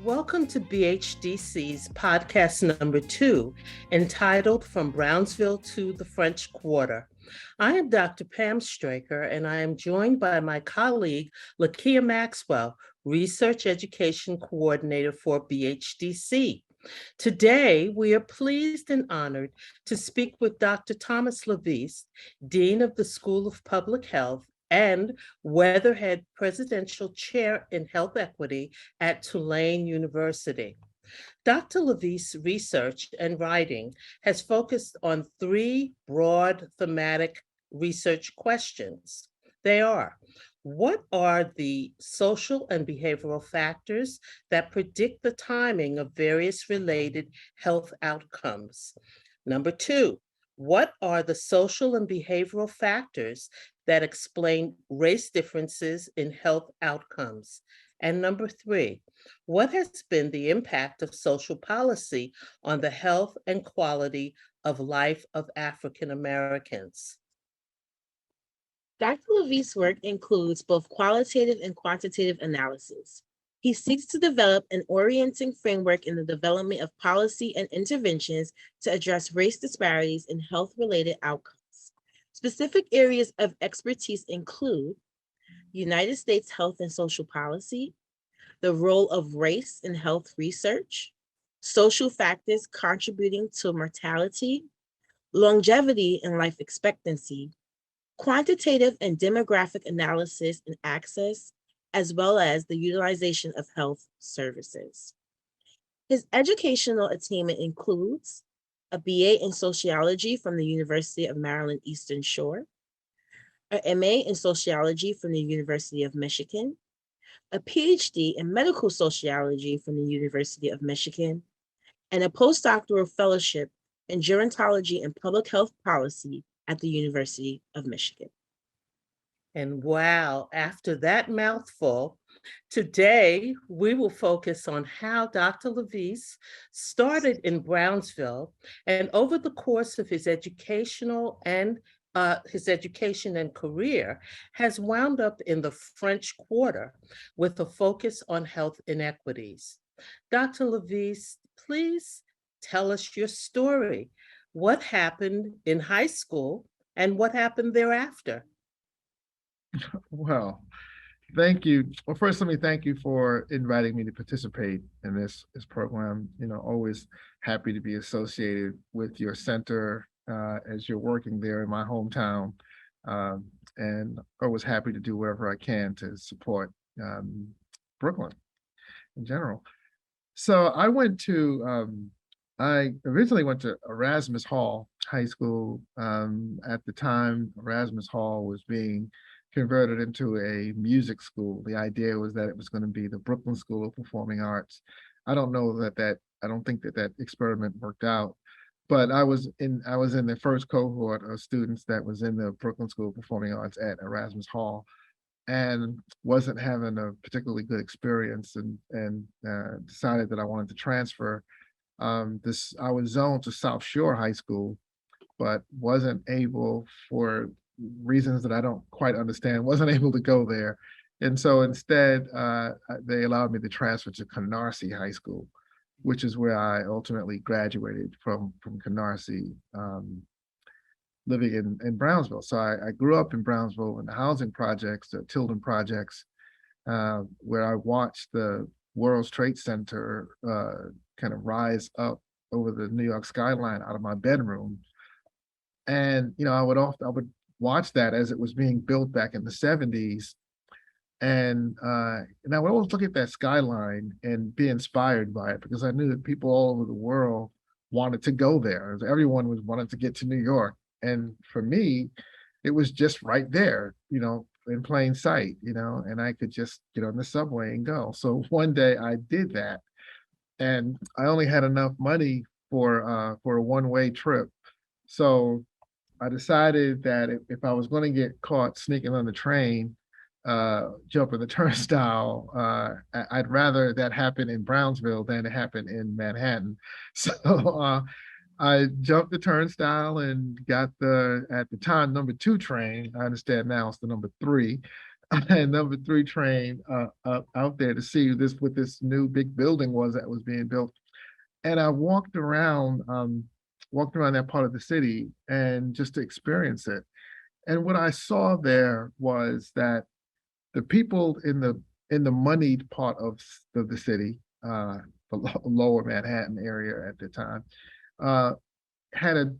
Welcome to BHDC's podcast number 2, entitled From Brownsville to the French Quarter. I am Dr. Pam Straker, and I am joined by my colleague, Lakia Maxwell, Research Education Coordinator for BHDC. Today, we are pleased and honored to speak with Dr. Thomas LaVeist, Dean of the School of Public Health and Weatherhead Presidential Chair in Health Equity at Tulane University. Dr. LaVeist's research and writing has focused on 3 broad thematic research questions. They are: what are the social and behavioral factors that predict the timing of various related health outcomes? Number 2, what are the social and behavioral factors that explain race differences in health outcomes? And number 3, what has been the impact of social policy on the health and quality of life of African Americans? Dr. LaVeist's work includes both qualitative and quantitative analysis. He seeks to develop an orienting framework in the development of policy and interventions to address race disparities in health-related outcomes. Specific areas of expertise include United States health and social policy, the role of race in health research, social factors contributing to mortality, longevity and life expectancy, quantitative and demographic analysis and access, as well as the utilization of health services. His educational attainment includes a BA in sociology from the University of Maryland Eastern Shore, an MA in sociology from the University of Michigan, a PhD in medical sociology from the University of Michigan, and a postdoctoral fellowship in gerontology and public health policy at the University of Michigan. And wow, after that mouthful, today we will focus on how Dr. LaVeist started in Brownsville, and over the course of his education and career has wound up in the French Quarter with a focus on health inequities. Dr. LaVeist, please tell us your story. What happened in high school and what happened thereafter? Well, thank you. Well, first, let me thank you for inviting me to participate in this program. Always happy to be associated with your center as you're working there in my hometown, and always happy to do whatever I can to support Brooklyn in general. So I originally went to Erasmus Hall High School. At the time, Erasmus Hall was being converted into a music school. The idea was that it was going to be the Brooklyn School of Performing Arts. I don't think that experiment worked out, but I was in the first cohort of students that was in the Brooklyn School of Performing Arts at Erasmus Hall, and wasn't having a particularly good experience, and decided that I wanted to transfer. I was zoned to South Shore High School, but wasn't able, for reasons that I don't quite understand, wasn't able to go there. And so instead, they allowed me to transfer to Canarsie High School, which is where I ultimately graduated from Canarsie, living in Brownsville. So I grew up in Brownsville in the housing projects, the Tilden projects, where I watched the World Trade Center kind of rise up over the New York skyline out of my bedroom. And I would watch that as it was being built back in the 70s. And I would always look at that skyline and be inspired by it, because I knew that people all over the world wanted to go there. Everyone wanted to get to New York. And for me, it was just right there, in plain sight, and I could just get on the subway and go. So one day I did that, and I only had enough money for a one-way trip. So I decided that if I was going to get caught sneaking on the train, jumping the turnstile, I'd rather that happen in Brownsville than it happen in Manhattan. So I jumped the turnstile and got at the time, number 2 train. I understand now it's the number 3. and number 3 train out there to see what this new big building was that was being built. And I walked around that part of the city and just to experience it. And what I saw there was that the people in the moneyed part of the city, the lower Manhattan area at the time, had a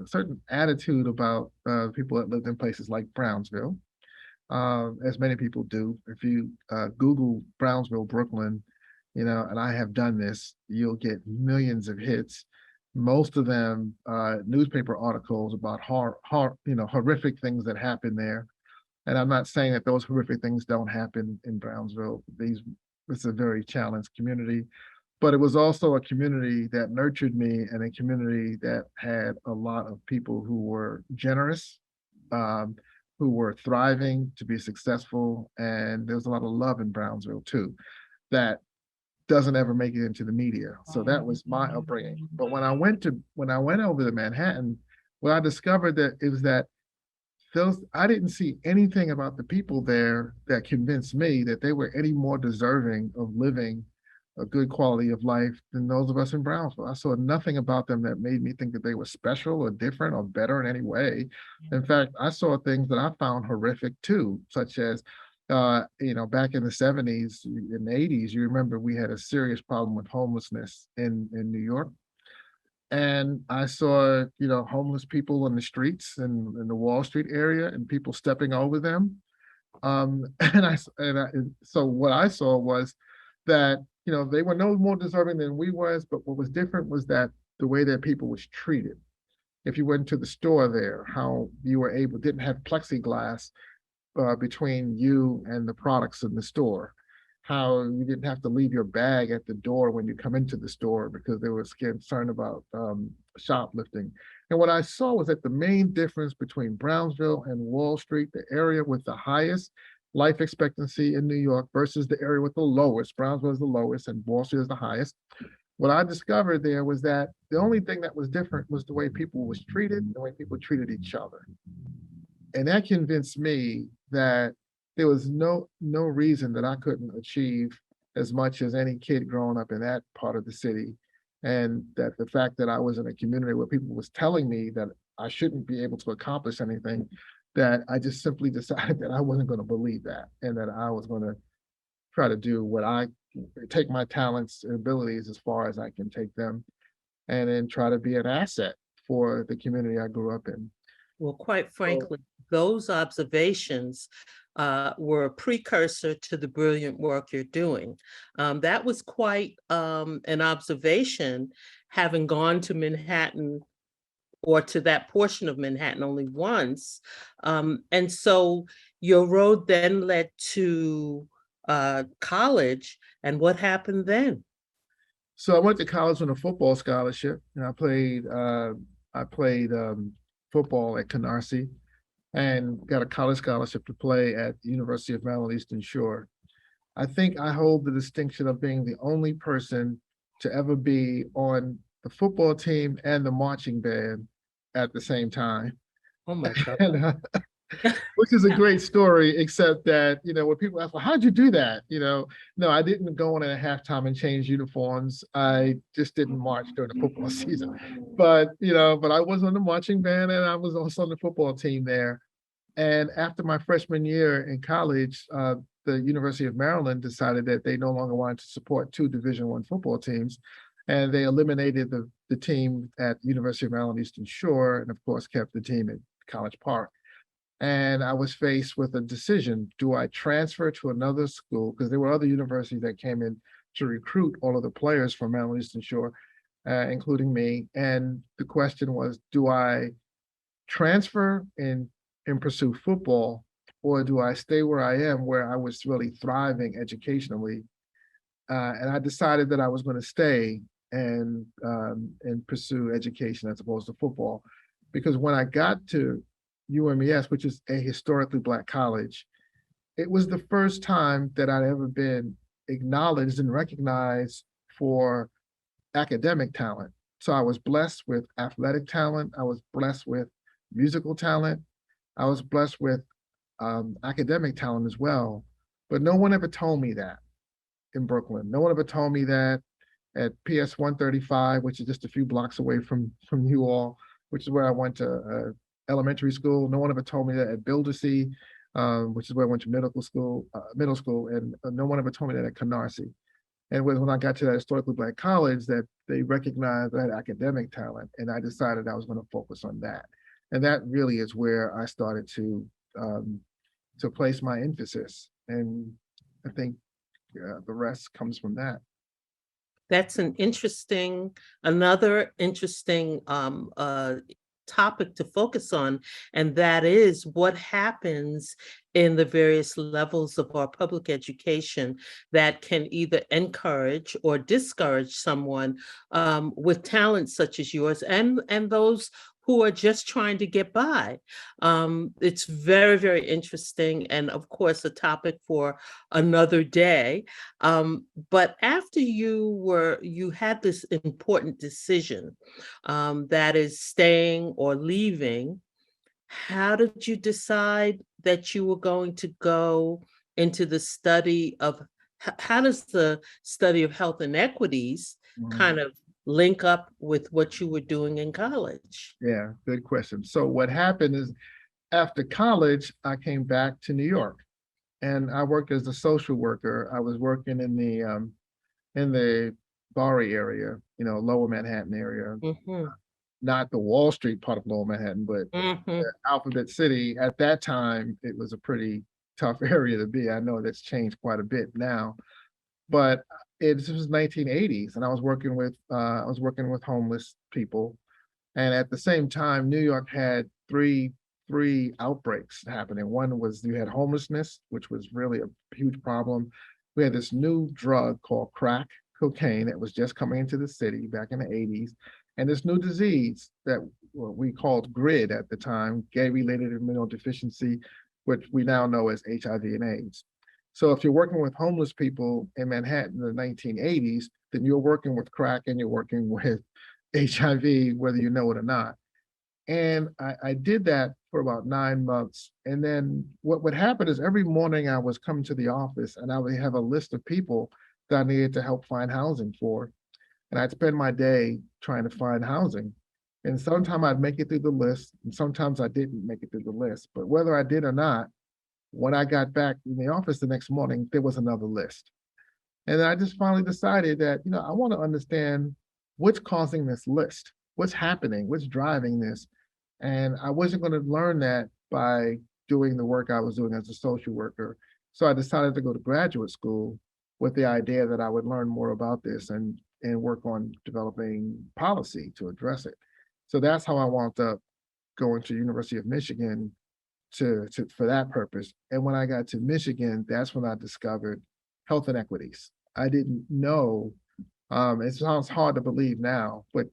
certain attitude about people that lived in places like Brownsville, as many people do. If you Google Brownsville, Brooklyn, and I have done this, you'll get millions of hits. Most of them newspaper articles about horrific things that happen there. And I'm not saying that those horrific things don't happen in Brownsville. It's a very challenged community, but it was also a community that nurtured me and a community that had a lot of people who were generous, who were thriving to be successful. And there's a lot of love in Brownsville too, that doesn't ever make it into the media. So that was my upbringing. But when I went over to Manhattan, what I discovered that is that I didn't see anything about the people there that convinced me that they were any more deserving of living a good quality of life than those of us in Brownsville. I saw nothing about them that made me think that they were special or different or better in any way. In fact, I saw things that I found horrific too, such as, back in the 70s and 80s, you remember we had a serious problem with homelessness in New York. And I saw, homeless people on the streets in the Wall Street area and people stepping over them. So what I saw was that, they were no more deserving than we was, but what was different was that the way that people was treated. If you went to the store there, how you didn't have plexiglass between you and the products in the store, how you didn't have to leave your bag at the door when you come into the store because they were concerned about shoplifting. And what I saw was that the main difference between Brownsville and Wall Street, the area with the highest life expectancy in New York versus the area with the lowest, Brownsville is the lowest and Wall Street is the highest. What I discovered there was that the only thing that was different was the way people was treated, the way people treated each other. And that convinced me that there was no reason that I couldn't achieve as much as any kid growing up in that part of the city. And that the fact that I was in a community where people was telling me that I shouldn't be able to accomplish anything, that I just simply decided that I wasn't going to believe that, and that I was going to try to do take my talents and abilities as far as I can take them, and then try to be an asset for the community I grew up in. Well, quite frankly, those observations were a precursor to the brilliant work you're doing. That was quite an observation, having gone to Manhattan or to that portion of Manhattan only once. And so your road then led to college, and what happened then? So I went to college on a football scholarship, and I played football at Canarsie and got a college scholarship to play at the University of Maryland Eastern Shore. I think I hold the distinction of being the only person to ever be on the football team and the marching band at the same time. Oh my God. And, which is a great story, except that, when people ask, well, how'd you do that? No, I didn't go in at halftime and change uniforms. I just didn't march during the football season. But I was on the marching band and I was also on the football team there. And after my freshman year in college, the University of Maryland decided that they no longer wanted to support 2 Division I football teams. And they eliminated the team at University of Maryland Eastern Shore, and of course kept the team at College Park. And I was faced with a decision. Do I transfer to another school? Because there were other universities that came in to recruit all of the players from Maryland Eastern Shore, including me. And the question was, do I transfer and pursue football, or do I stay where I am, where I was really thriving educationally? And I decided that I was going to stay and pursue education as opposed to football. Because when I got to UMES, which is a historically Black college, it was the first time that I'd ever been acknowledged and recognized for academic talent. So I was blessed with athletic talent. I was blessed with musical talent. I was blessed with academic talent as well. But no one ever told me that in Brooklyn. No one ever told me that at PS 135, which is just a few blocks away from you all, which is where I went to elementary school. No one ever told me that at BHDC, which is where I went to middle school, and no one ever told me that at Canarsie. And it was when I got to that historically Black college that they recognized that academic talent, and I decided I was going to focus on that. And that really is where I started to place my emphasis. And I think the rest comes from that. That's another interesting topic to focus on, and that is what happens in the various levels of our public education that can either encourage or discourage someone with talents such as yours and those who are just trying to get by. It's very, very interesting, and of course, a topic for another day. But after you had this important decision, that is staying or leaving, how did you decide that you were going to go into the study of, how does the study of health inequities kind of link up with what you were doing in college? Yeah, good question. So what happened is after college, I came back to New York and I worked as a social worker. I was working in the Bowery area, Lower Manhattan area, not the Wall Street part of Lower Manhattan, but Alphabet City. At that time, it was a pretty tough area to be. I know that's changed quite a bit now, but this was 1980s, and I was working with homeless people, and at the same time, New York had three outbreaks happening. One was you had homelessness, which was really a huge problem. We had this new drug called crack cocaine that was just coming into the city back in the 80s, and this new disease that we called GRID at the time, gay-related immunodeficiency, which we now know as HIV and AIDS. So if you're working with homeless people in Manhattan in the 1980s, then you're working with crack and you're working with HIV, whether you know it or not. And I did that for about 9 months. And then what would happen is every morning I was coming to the office and I would have a list of people that I needed to help find housing for. And I'd spend my day trying to find housing. And sometimes I'd make it through the list, and sometimes I didn't make it through the list. But whether I did or not, when I got back in the office the next morning, there was another list. And I just finally decided that, I want to understand what's causing this list, what's happening, what's driving this. And I wasn't going to learn that by doing the work I was doing as a social worker. So I decided to go to graduate school with the idea that I would learn more about this and work on developing policy to address it. So that's how I wound up going to University of Michigan for that purpose. And when I got to Michigan, that's when I discovered health inequities. I didn't know, it sounds hard to believe now, but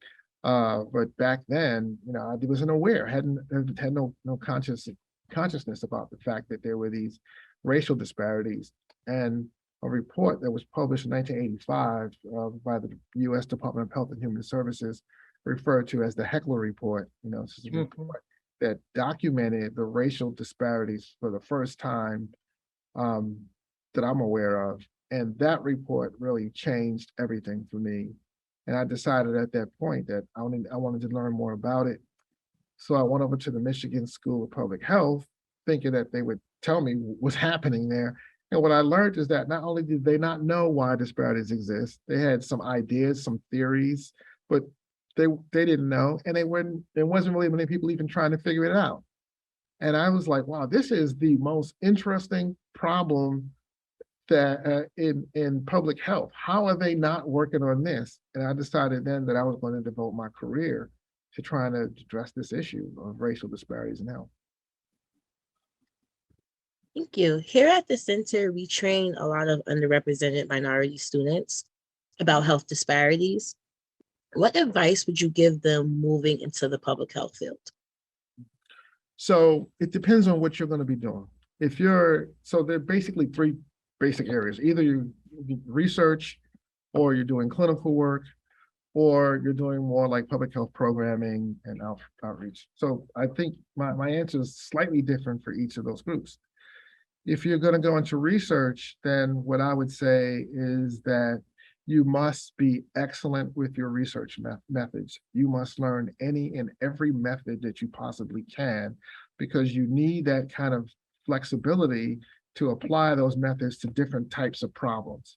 back then, I wasn't aware, had no consciousness about the fact that there were these racial disparities. And a report that was published in 1985 by the U.S. Department of Health and Human Services, referred to as the Heckler Report. This is a report that documented the racial disparities for the first time that I'm aware of. And that report really changed everything for me. And I decided at that point that I wanted to learn more about it. So I went over to the Michigan School of Public Health, thinking that they would tell me what's happening there. And what I learned is that not only did they not know why disparities exist, they had some ideas, some theories, but they didn't know, and there wasn't really many people even trying to figure it out. And I was like, wow, this is the most interesting problem that in public health. How are they not working on this? And I decided then that I was going to devote my career to trying to address this issue of racial disparities in health. Thank you. Here at the center, we train a lot of underrepresented minority students about health disparities. What advice would you give them moving into the public health field? So it depends on what you're going to be doing. So there are basically three basic areas. Either you research, or you're doing clinical work, or you're doing more like public health programming and outreach. So I think my answer is slightly different for each of those groups. If you're going to go into research, then what I would say is that you must be excellent with your research methods. You must learn any and every method that you possibly can, because you need that kind of flexibility to apply those methods to different types of problems.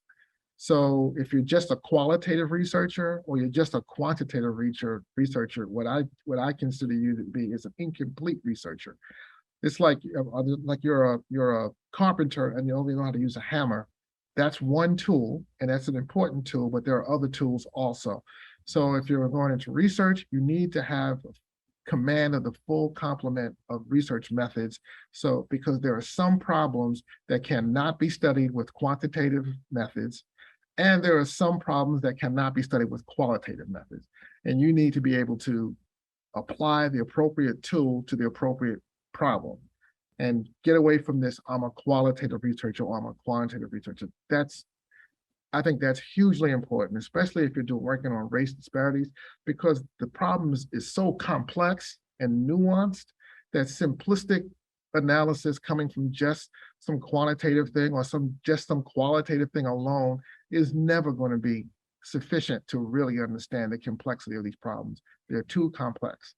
So if you're just a qualitative researcher or you're just a quantitative researcher, what I consider you to be is an incomplete researcher. It's like you're a carpenter and you only know how to use a hammer. That's one tool, and that's an important tool, but there are other tools also. So if you're going into research, you need to have command of the full complement of research methods. So because there are some problems that cannot be studied with quantitative methods, and there are some problems that cannot be studied with qualitative methods. And you need to be able to apply the appropriate tool to the appropriate problem and get away from this, I'm a qualitative researcher or I'm a quantitative researcher. I think that's hugely important, especially if you're working on race disparities, because the problem is so complex and nuanced that simplistic analysis coming from just some quantitative thing or just some qualitative thing alone is never going to be sufficient to really understand the complexity of these problems. They're too complex.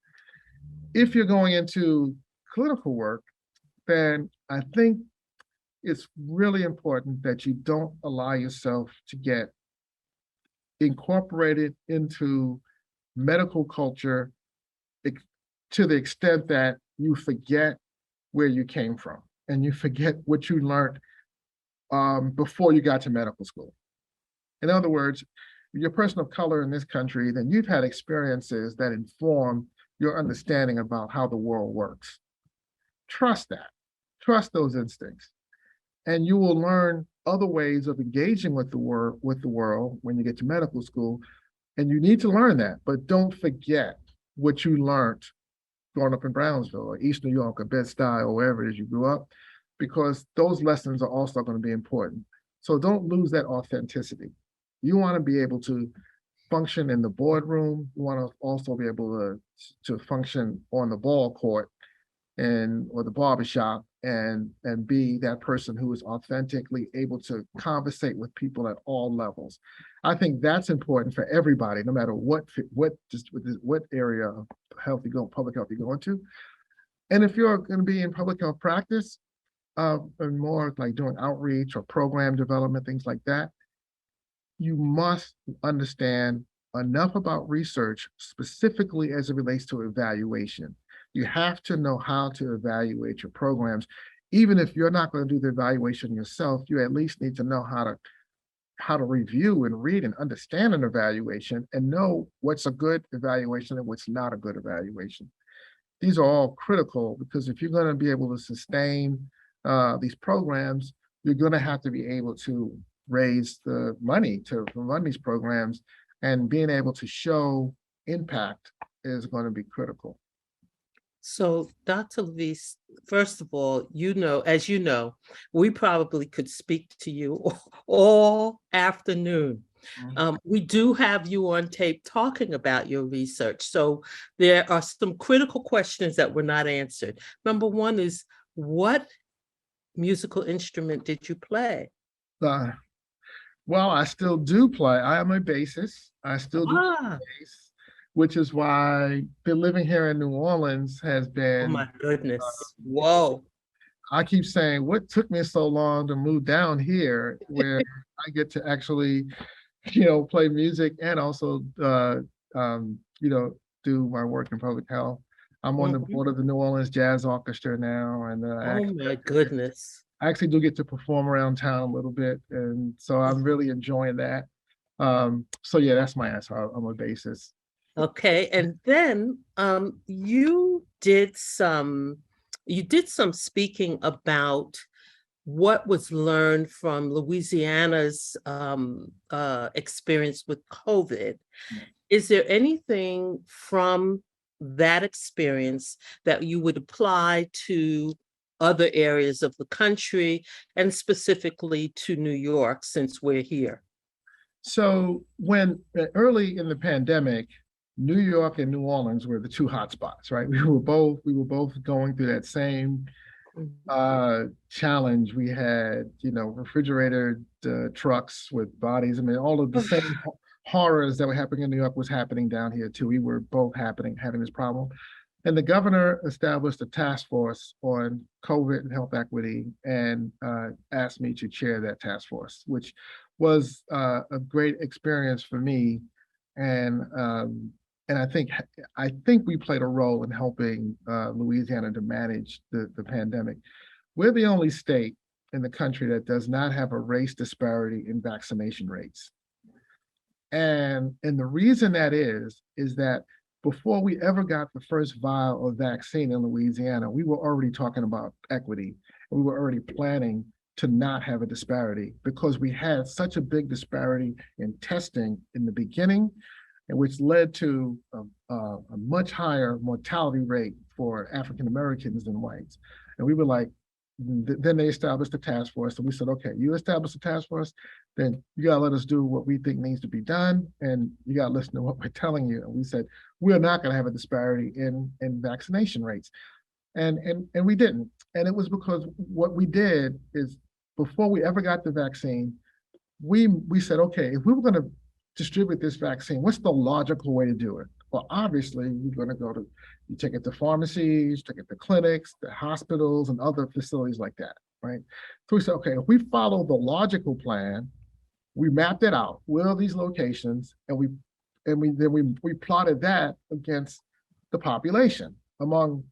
If you're going into clinical work, then I think it's really important that you don't allow yourself to get incorporated into medical culture to the extent that you forget where you came from and you forget what you learned before you got to medical school. In other words, if you're a person of color in this country, then you've had experiences that inform your understanding about how the world works. Trust that. Trust those instincts. And you will learn other ways of engaging with the world when you get to medical school. And you need to learn that, but don't forget what you learned growing up in Brownsville or East New York or Bed-Stuy or wherever it is you grew up, because those lessons are also going to be important. So don't lose that authenticity. You want to be able to function in the boardroom. You want to also be able to function on the ball court or the barbershop and be that person who is authentically able to conversate with people at all levels. I think that's important for everybody, no matter what area of public health you go into. And if you're going to be in public health practice, and more like doing outreach or program development, things like that, you must understand enough about research, specifically as it relates to evaluation. You have to know how to evaluate your programs. Even if you're not going to do the evaluation yourself, you at least need to know how to review and read and understand an evaluation and know what's a good evaluation and what's not a good evaluation. These are all critical, because if you're going to be able to sustain these programs, you're going to have to be able to raise the money to run these programs, and being able to show impact is going to be critical. So, Dr. LaVeist, first of all, as you know, we probably could speak to you all afternoon. We do have you on tape talking about your research. So there are some critical questions that were not answered. Number one is, what musical instrument did you play? Well, I still do play. I am a bassist. I still do play bass, which is why been living here in New Orleans has been. Oh my goodness. Whoa. I keep saying, what took me so long to move down here, where I get to actually, play music and also, do my work in public health. I'm on the board of the New Orleans Jazz Orchestra now, and oh my goodness. I actually do get to perform around town a little bit, and so I'm really enjoying that. So yeah, that's my answer. I'm a bassist. Okay, and then you did some speaking about what was learned from Louisiana's experience with COVID. Is there anything from that experience that you would apply to other areas of the country, and specifically to New York, since we're here? So when early in the pandemic, New York and New Orleans were the two hotspots, right? We were both going through that same challenge. We had, refrigerated trucks with bodies. I mean, all of the same horrors that were happening in New York was happening down here too. We were both having this problem. And the governor established a task force on COVID and health equity and asked me to chair that task force, which was a great experience for me. And I think we played a role in helping Louisiana to manage the pandemic. We're the only state in the country that does not have a race disparity in vaccination rates. And the reason that is that before we ever got the first vial of vaccine in Louisiana, we were already talking about equity. And we were already planning to not have a disparity because we had such a big disparity in testing in the beginning, and which led to a much higher mortality rate for African Americans than whites. And we were like, then they established a task force, and we said, okay, you established a task force, then you gotta let us do what we think needs to be done, and you gotta listen to what we're telling you. And we said, we're not gonna have a disparity in vaccination rates. And we didn't. And it was because what we did is before we ever got the vaccine, we said, okay, if we were gonna distribute this vaccine, what's the logical way to do it? Well, obviously, you're going to you take it to pharmacies, take it to clinics, the hospitals, and other facilities like that, right? So we said, okay, if we follow the logical plan, we mapped it out. Where are these locations? And we plotted that against the population among,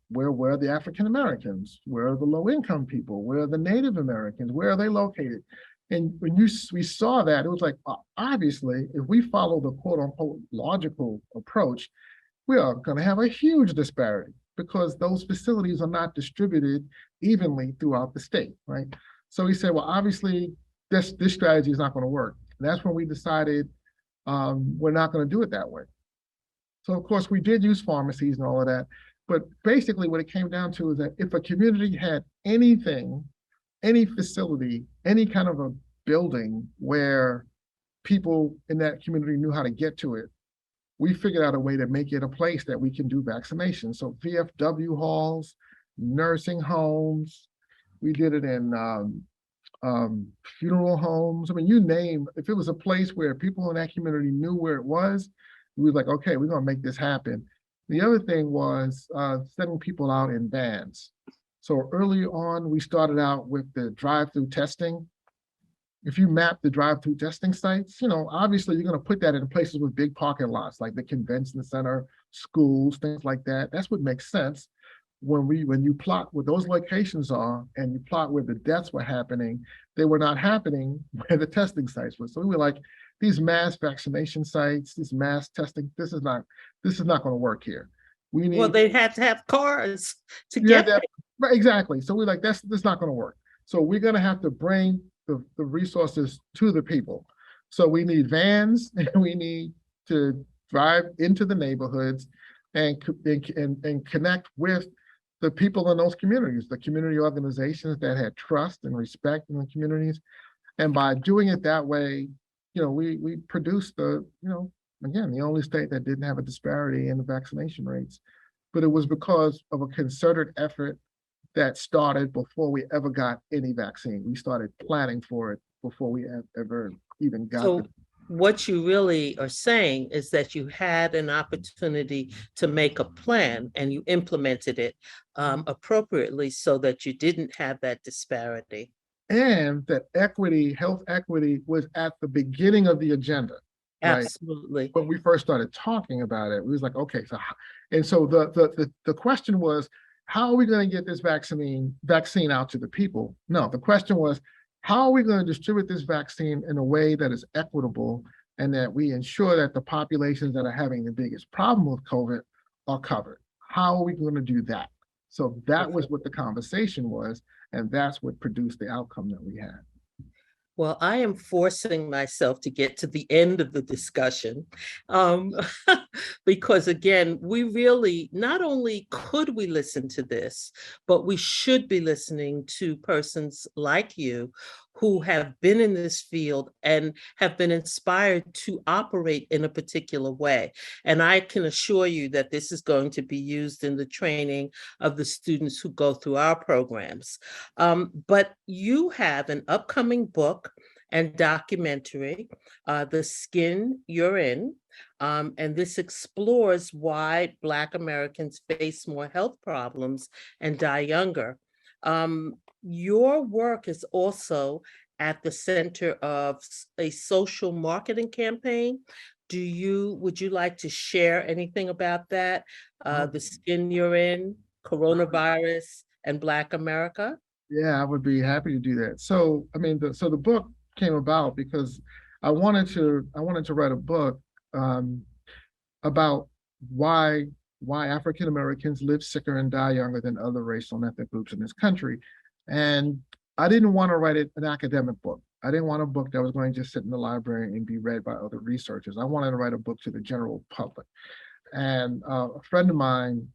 where are the African Americans? Where are the low income people? Where are the Native Americans? Where are they located? And when we saw that, it was like, obviously, if we follow the quote unquote logical approach, we are going to have a huge disparity because those facilities are not distributed evenly throughout the state, right? So we said, well, obviously, this strategy is not going to work. And that's when we decided we're not going to do it that way. So, of course, we did use pharmacies and all of that. But basically, what it came down to is that if a community had anything, any facility, any kind of a building where people in that community knew how to get to it, we figured out a way to make it a place that we can do vaccination. So VFW halls, nursing homes, we did it in funeral homes. I mean, you name, if it was a place where people in that community knew where it was, we were like, okay, we're gonna make this happen. The other thing was sending people out in vans. So early on, we started out with the drive-through testing. If you map the drive-through testing sites, obviously you're going to put that in places with big parking lots, like the convention center, schools, things like that. That's what makes sense when you plot where those locations are and you plot where the deaths were happening. They were not happening where the testing sites were. So we were like, these mass vaccination sites, these mass testing, this is not going to work here. Well, they had to have cars to get there. Right, exactly. So we're like, that's not going to work. So we're going to have to bring the resources to the people. So we need vans, and we need to drive into the neighborhoods and connect with the people in those communities, the community organizations that had trust and respect in the communities. And by doing it that way, we produced again, the only state that didn't have a disparity in the vaccination rates. But it was because of a concerted effort that started before we ever got any vaccine. We started planning for it before we ever even got So what you really are saying is that you had an opportunity to make a plan and you implemented it appropriately so that you didn't have that disparity. And that health equity was at the beginning of the agenda. Absolutely. Right? When we first started talking about it, we was like, okay, so the question was, how are we going to get this vaccine out to the people? No, the question was, how are we going to distribute this vaccine in a way that is equitable and that we ensure that the populations that are having the biggest problem with COVID are covered? How are we going to do that? So that was what the conversation was, and that's what produced the outcome that we had. Well, I am forcing myself to get to the end of the discussion because, again, we really, not only could we listen to this, but we should be listening to persons like you who have been in this field and have been inspired to operate in a particular way. And I can assure you that this is going to be used in the training of the students who go through our programs. But you have an upcoming book and documentary, The Skin You're In. And this explores why Black Americans face more health problems and die younger. Your work is also at the center of a social marketing campaign. Would you like to share anything about that? The Skin You're In, coronavirus, and Black America? Yeah, I would be happy to do that. So, I mean, the book came about because I wanted to write a book about why African Americans live sicker and die younger than other racial and ethnic groups in this country. And I didn't want to write an academic book. I didn't want a book that was going to just sit in the library and be read by other researchers. I wanted to write a book to the general public. And a friend of mine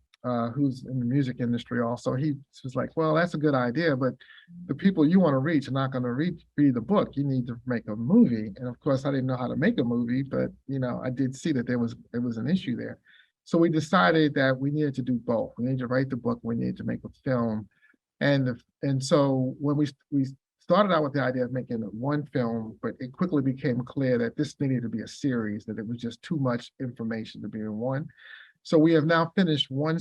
who's in the music industry also, he was like, well, that's a good idea, but the people you want to reach are not going to read the book. You need to make a movie. And of course, I didn't know how to make a movie, but I did see that it was an issue there. So we decided that we needed to do both. We needed to write the book, we needed to make a film. And so when we started out with the idea of making one film, but it quickly became clear that this needed to be a series, that it was just too much information to be in one. So we have now finished one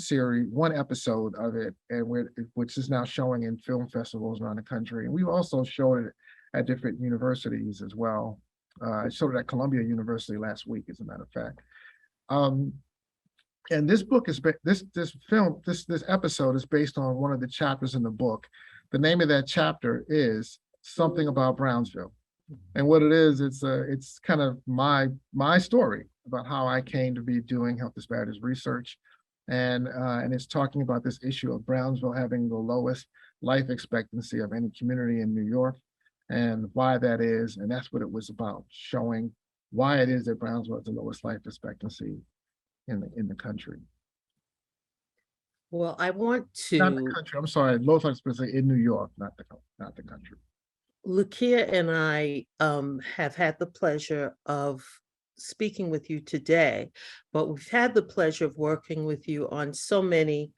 episode of it, and which is now showing in film festivals around the country. And we've also showed it at different universities as well. I showed it at Columbia University last week, as a matter of fact. And this book is this episode is based on one of the chapters in the book. The name of that chapter is Something About Brownsville. And what it is, it's kind of my story about how I came to be doing health disparities research. And it's talking about this issue of Brownsville having the lowest life expectancy of any community in New York, and why that is. And that's what it was about, showing why it is that Brownsville has the lowest life expectancy in the country. Well, I want to. Not the country, I'm sorry, lowest life expectancy in New York, not the country. Lakia and I have had the pleasure of speaking with you today, but we've had the pleasure of working with you on so many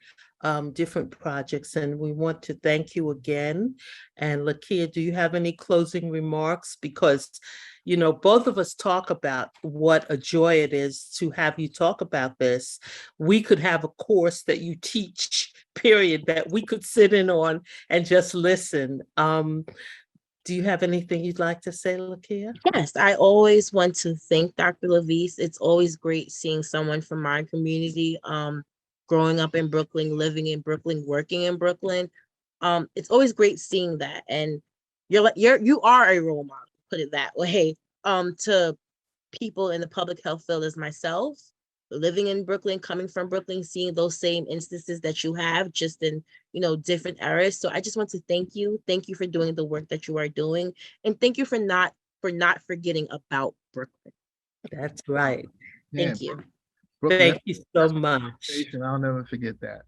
different projects, and we want to thank you again. And Lakia, do you have any closing remarks? Because, both of us talk about what a joy it is to have you talk about this. We could have a course that you teach, period, that we could sit in on and just listen. Do you have anything you'd like to say, Lakia? Yes, I always want to thank Dr. LaVeist. It's always great seeing someone from my community, growing up in Brooklyn, living in Brooklyn, working in Brooklyn. It's always great seeing that. And you are a role model, put it that way, to people in the public health field as myself, living in Brooklyn, coming from Brooklyn, seeing those same instances that you have, just in different eras. So I just want to thank you for doing the work that you are doing, and thank you for not forgetting about Brooklyn. That's right. Thank you. Brooklyn, Thank you so much. I'll never forget that.